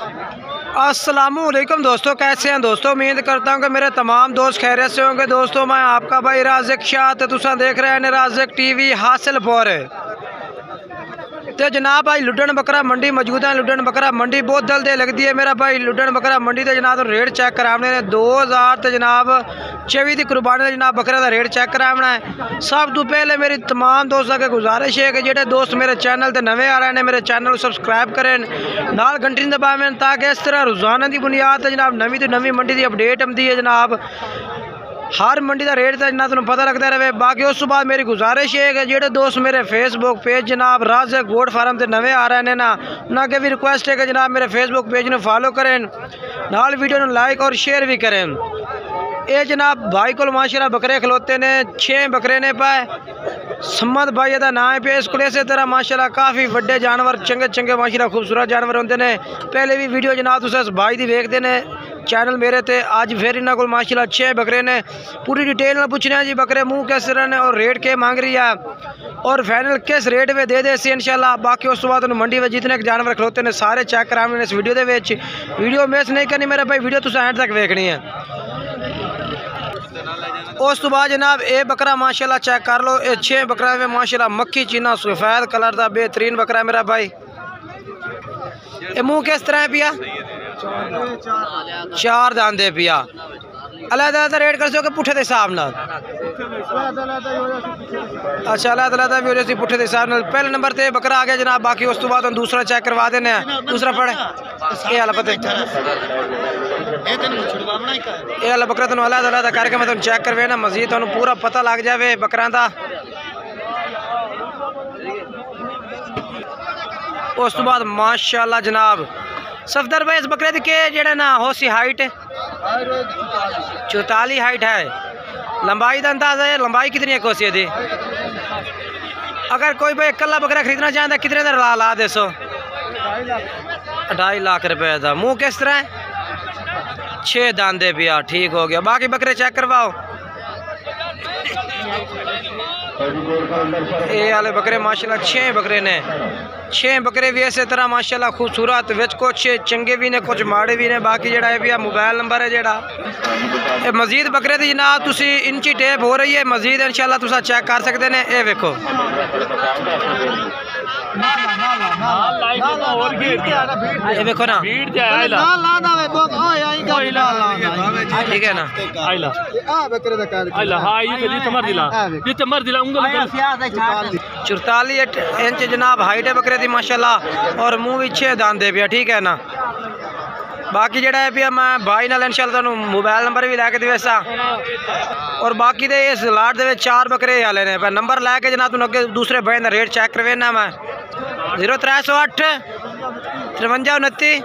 अस्सलामुअलैकुम दोस्तों, कैसे हैं दोस्तों। उम्मीद करता हूं कि मेरे तमाम दोस्त खैरियत से होंगे। दोस्तों मैं आपका भाई राज़िक शाह ते तुसां देख रहे हैं राज़िक टीवी हासिलपुर। तो जनाब भाई लुडन बकरा मंडी मौजूद है। लुडन बकरा मंडी बहुत जल्द लगती है मेरा भाई। लुडन बकरा मंडी के जनाब रेट चेक कराने ने 2000 तो जनाब 24 की कुर्बानी का जनाब बकरे का रेट चेक कराना है। सब तो पहले मेरी तमाम दोस्तों के गुजारिश है कि जो दोस्त मेरे चैनल पर नवे आ रहे हैं मेरे चैनल को सब्सक्राइब करें, नाल घंटी दबावें, ताकि इस तरह रोज़ाना की बुनियाद पर जनाब नवी तो नवी मंडी की अपडेट आती है जनाब। हर मंडी का रेट तो जनाब तुम पता लगता रहे। बाकी उस बाद मेरी गुजारिश है कि जो दोस्त मेरे फेसबुक पेज जनाब राज़िक गोट फार्म से नवे आ रहे हैं ना, उनके भी रिक्वेस्ट है कि जनाब मेरे फेसबुक पेज में फॉलो करें, नाल वीडियो में लाइक और शेयर भी करें। ये जनाब भाई को माशाल्लाह बकरे खलोते ने 6 बकरे ने पाए। सम्मत भाई का नाम है पे। इस इस तरह माशाल्लाह काफ़ी बड़े जानवर चंगे चंगे माशाल्लाह खूबसूरत जानवर होंगे ने। पहले भी वीडियो जनाब तुस भाई की वेखते ने चैनल मेरे ते। अज फिर इन्होंने को माशाल्लाह 6 बकरे ने। पूरी डिटेल में पूछने हैं जी बकरे मुँह किस तरह ने और रेट के मांग रही है और फाइनल किस रेट में दे सी इंशाल्लाह। बाकी उस बाद मंडी में जितने जानवर खलोते ने सारे चेक कराने इस वीडियो के। वीडियो मिस नहीं करनी मेरा भाई, वीडियो तुस एंड तक वेखनी है। उस तो बाद जनाब ये बकरा माशाल्लाह चेक कर लो। ये 6 बकरा में माशाल्लाह मक्खी चीना सफ़ेद कलर का बेहतरीन बकरा मेरा भाई। ये मुँह किस तरह है पिया? 4 दांदे पिया। अलग रेट कर सो पुठे के हिसाब न। अच्छा अलग भी हो पुठे के हिसाब न। पहले नंबर पर बकरा आ गया जनाब। बाकी उस तो बाद हम दूसरा चेक करवा देने। दूसरा पड़े ये हाल पता ये वाला बकरा तुम अलग करके मैं तुम चेक करवे ना मजीद तुम पूरा पता लग जाए बकरा का। उस तो बाद माशाल्लाह जनाब सफदर भाई इस बकरे की जेड़ा ना हो सी हाइट 44 हाइट है। लंबाई का अंदाजा है लंबाई कितनी है कोसी दी? अगर कोई भाई कला बकरा खरीदना चाहता कितने का ला दे सो? 2.5 लाख रुपए का। मुँह किस तरह है? 6 दांदे पिया। ठीक हो गया। बाकी बकरे चेक करवाओ। ये वाले बकरे माशाल्लाह 6 बकरे ने। 6 बकरे भी इस तरह माशाल्लाह खूबसूरत विच कुछ चंगे भी ने कुछ माड़े भी ने। बाकी जड़ा है मोबाइल नंबर है जड़ा मजीद बकरे की जनाब तुसी इंची टेप हो रही है मजीद इंशाल्लाह तुसा चेक कर सकते हैं। ये वेखो ये देखो ना ठीक है ना। 44 इंच जनाब हाइट है बकरे की माशाल्लाह और मुँह भी 6 दांदे पे। ठीक है ना। बाकी जड़ा है पिया मैं भाई नाल इंशाल्लाह तुहानू मोबाइल नंबर भी लैके देसा। और बाकी दे इस लाट दे 4 बकरे वाले ने पर नंबर लैके जनाब तुहानू अगे दूसरे भाई का रेट चेक करवेना मैं। 0308 53 29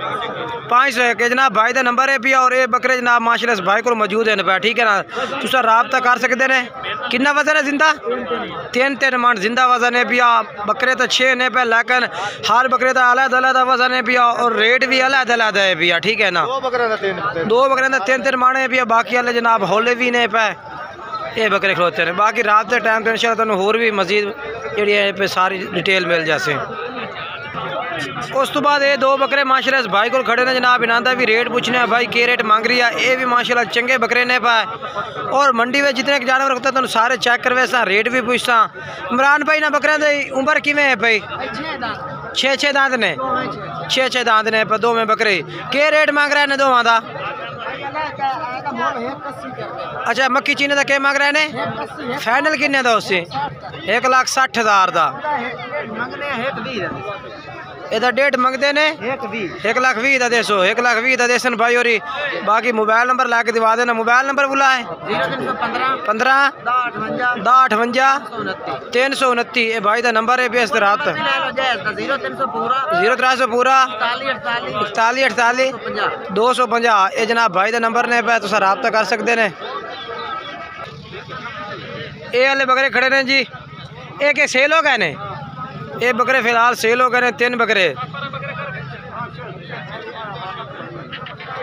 501 जनाब भाई का नंबर है पिया। और ये बकरे जनाब माशाल्लाह भाई को मौजूद है पे। ठीक है ना। तुसा राबता कर सकते हैं। कितना वजन है जिंदा? 3 मन जिंदा वजन है पिया। बकरे तो 6 ने पे लेकिन हर बकरे का अलग वजन है पिया और रेट भी अलग है पिया। ठीक है ना। 2 बकरे का 3 मन है पिया। बाकी वाले जनाब होले भी ने पे ये बकरे खलोते हैं। बाकी रात के टाइम तो इंशाल्लाह तुहानू होर भी मजीद जी पे सारी डिटेल मिल जासे। उस तो बाद ये 2 बकरे माशाल्लाह इस भाई को खड़े ने जनाब। इन्हों भी रेट पूछने भाई के रेट मांग रही है। ये भी माशाल्लाह चंगे बकरे ने पाए और मंडी में जितने जानवर रखता तुम सारे चेक करवे सा रेट भी पूछता। इमरान भाई ना बकरे की उम्र किमें है भाई? 6 दांत ने। 6 दांत ने पर 2 में बकरे के रेट मांग रहे हैं दोवां का? अच्छा मक्खी चीने का क्या मांग रहे हैं? फाइनल किन्ने का उससे? 1,60,000 का। ਇਹਦਾ डेट मंगते ने 1,20,000 का देसो। 1,20,000 का देसन भाई। और बाकी मोबाइल नंबर ला के दिवा देना। मोबाइल नंबर बोला है 15 58 329। ये भाई का नंबर है बेस रात 0300 पूरा 41 48 250। ये जनाब भाई का नंबर ने पे तुम रबता कर सकते हैं। ये वाले बकरे खड़े ने जी। ये क्या सेल हो गए ने? ये बकरे फिलहाल सेल हो गए 3 बकरे।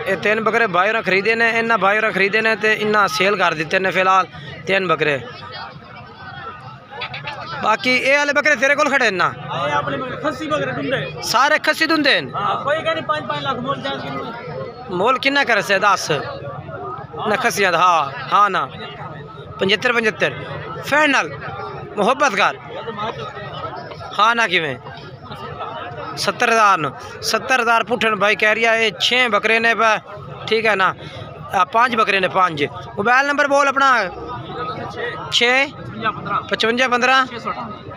ये 3 बकरे भाई और खरीदे ने। इन्ना भाई और खरीदे ने तो इन्ना सेल कर दिते ने फिलहाल 3 बकरे। बाकी ये वाले बकरे तेरे को खड़े ना सारे खस्सी दुंदे मोल किन्ना कर से 10 ना खस्सियाँ हाँ हाँ ना 75 फाइनल मोहब्बत कर हाँ ना किमें 70,000 70,000 पुठन भाई कह रही है। ये 6 बकरे ने पे ठीक है ना 5 बकरे ने 5। मोबाइल नंबर बोल अपना 65515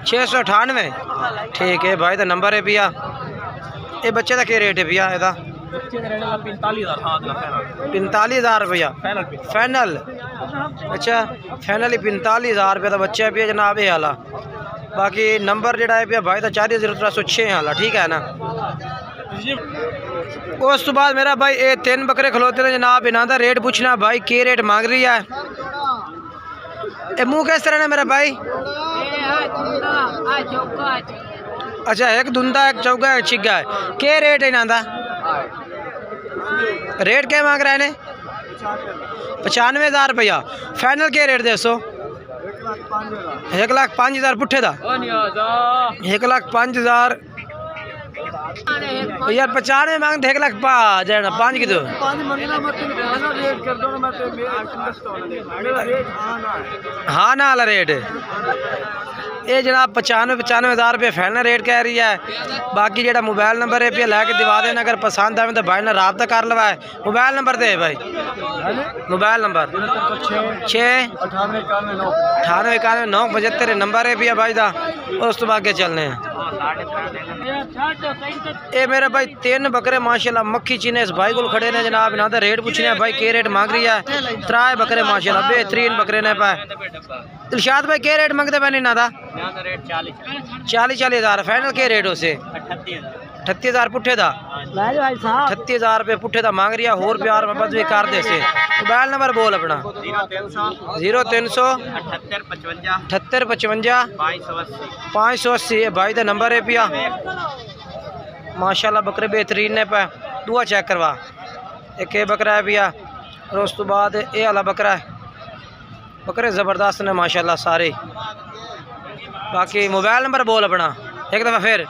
698 ठीक है भाई। तो नंबर है भैया। ये बच्चे का क्या रेट है भैया? ਇਹਦਾ 45,000 रुपया फाइनल। अच्छा फाइनल ही 45,000 रुपये का बच्चा भी है जनाब ये वाला। बाकी नंबर जड़ा है भाई का 400306 वाला ठीक है ना। उस तो बाद मेरा भाई ये 3 बकरे खलोते ने जनाब। इन्हों का रेट पूछना भाई के रेट मांग रही है। ये मुँह किस तरह है मेरा भाई? अच्छा एक धुंदा एक चौका एक छिग्गा है। के रेट है इन्हों का? रेट क्या मांग रहा है? 95,000 रुपया फाइनल। के रेट दे सो? 1,05,000 पुट्ठे दा 1,05,000 यार 95 मांग 1,05,000 की दो हाँ ना वाला रेट ये जनाब 95,000 रुपये फाइनल रेट कह रही है। बाकी जो मोबाइल नंबर है पे लैके दिवा देना। अगर पसंद आए तो भाई ने रब्ता कर लवाए। मोबाइल नंबर दे भाई। मोबाइल नंबर 6989195 नंबर है भैया भाई का। उस तो आगे चलने हैं। ये मेरे भाई 3 बकरे माशाल्लाह मक्खी चीने इस भाई को खड़े ने जनाब। इन्हों का रेट पूछने भाई के रेट मांग रही है। 3 बकरे माशाल्लाह बेहतरीन बकरे ने पाए। दिलशाद भाई के रेट मंगते पैने इन्हों का? 40,000 फाइनल। के रेट उसे 38,000 पुट्ठे का 38,000 रुपये पुट्ठे का मांग रही है। होर प्यार मोहब्बत भी कर दे से। मोबाइल नंबर बोल अपना 0300 78 55 580 भाई का नंबर है पिया। माशाल्लाह बकरे बेहतरीन ने पे। दुआ चेक करवा। एक ये बकरा है भैया और उस तो बाद ये वाला बकरा है। बकरे ज़बरदस्त ने माशाल्लाह सारे। बाकी मोबाइल नंबर बोल अपना एक दफ़ा फिर।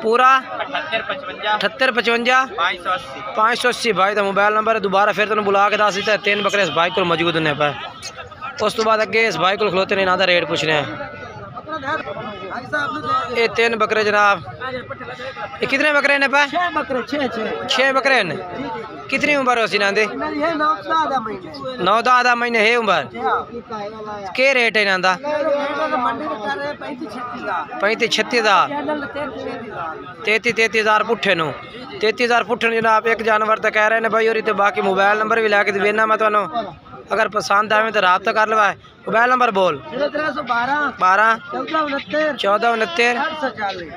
पूरा 78 55 580 भाई का मोबाइल नंबर है। दोबारा फिर तुम बुला के दस दिता है। 3 बकरे इस भाई को मौजूद ने पे। उस तो बाद अगे इस भाई को खलोते ने इन्हों का रेट पूछने हैं। ये 3 बकरे जनाब। ये कितने बकरे ने पे? 6 बकरे ने। कितनी उम्र हो सी ना? 9-10 महीने है उम्र। के रेट है इन्हों का? 35-36,000 33,000 पुट्ठे नो 33,000 पुट्ठे जनाब। एक जानवर तो कह रहे हैं भाई। और बाकी मोबाइल नंबर भी लैके देना मैं तुम्हें। अगर पसंद आए तो रब्ता कर लवाए। मोबाइल नंबर बोल 12 14 69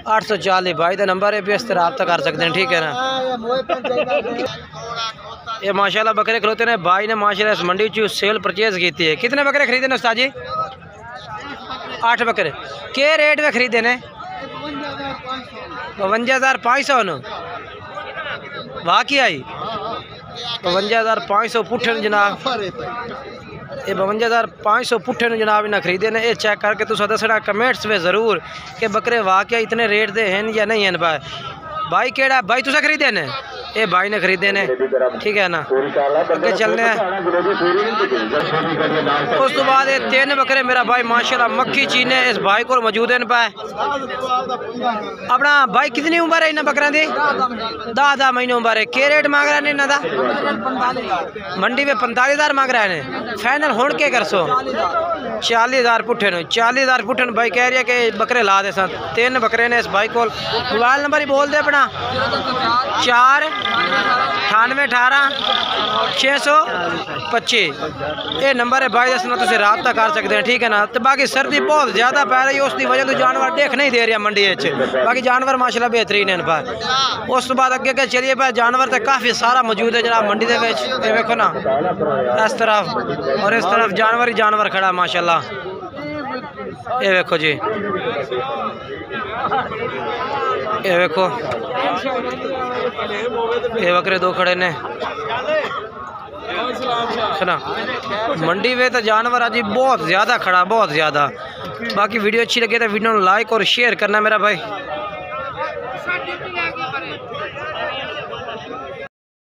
840 भाई का नंबर है। इस तरह रब्ता कर सकते हैं ठीक है ना। ये माशाल्लाह बकरे खलोते ने भाई ने माशाल्लाह इस मंडी चू सेल परचेज की है। कितने बकरे खरीदे ने उस्ताद जी? 8 बकरे। के रेट में खरीदे ने? 52,500 न वाकई आई 52,500 पुट्ठे जनाब। ये 52,500 पुट्ठे जनाब इन्हें खरीदे ने। ये चेक करके तुम दसना कमेंट्स में ज़रूर कि बकरे वाकई इतने रेट दे हैं या नहीं हैं। भाई केड़ा भाई तुसा खरीदे ने? ये भाई ने खरीदे ने ठीक है ना। अगे चलने हैं। उस तो बाद ये 3 बकरे मेरा भाई माशाल्लाह मक्खी चीने इस भाई को मौजूद हैं पाए। अपना भाई कितनी उम्र है इन्हें बकरा दी? 10 महीने उम्र है। के रेट मांग रहे हैं इन्हों का? मंडी में 45,000 मांग रहे हैं। फाइनल होड़ के कर सो 40,000 पुट्ठे ने 40,000 पुट्ठे भाई कह रही है कि बकरे ला दे सन। 3 बकरे ने इस भाई को। मोबाइल नंबर ही बोल दे अपना 4 98 18 625 ये नंबर है भाई। दसना तुम रब्ता कर सकते हैं ठीक है ना। तो बाकी सर्दी बहुत ज़्यादा पै रही है उसकी वजह तो जानवर देख नहीं दे रहा मंडी। बाकी जानवर माशाल्लाह बेहतरीन है भाई। उस तो बाद अगे चलिए भाई जानवर तो काफ़ी सारा मौजूद है जनाब मंडी के। देखो ना इस तरफ और इस तरफ जानवर ही जानवर खड़ा माशाल्लाह। ये देखो जी ये देखो ये बकरे 2 खड़े ने सुना। मंडी में तो जानवर अजी बहुत ज़्यादा खड़ा बहुत ज़्यादा। बाकी वीडियो अच्छी लगे तो वीडियो को लाइक और शेयर करना मेरा भाई।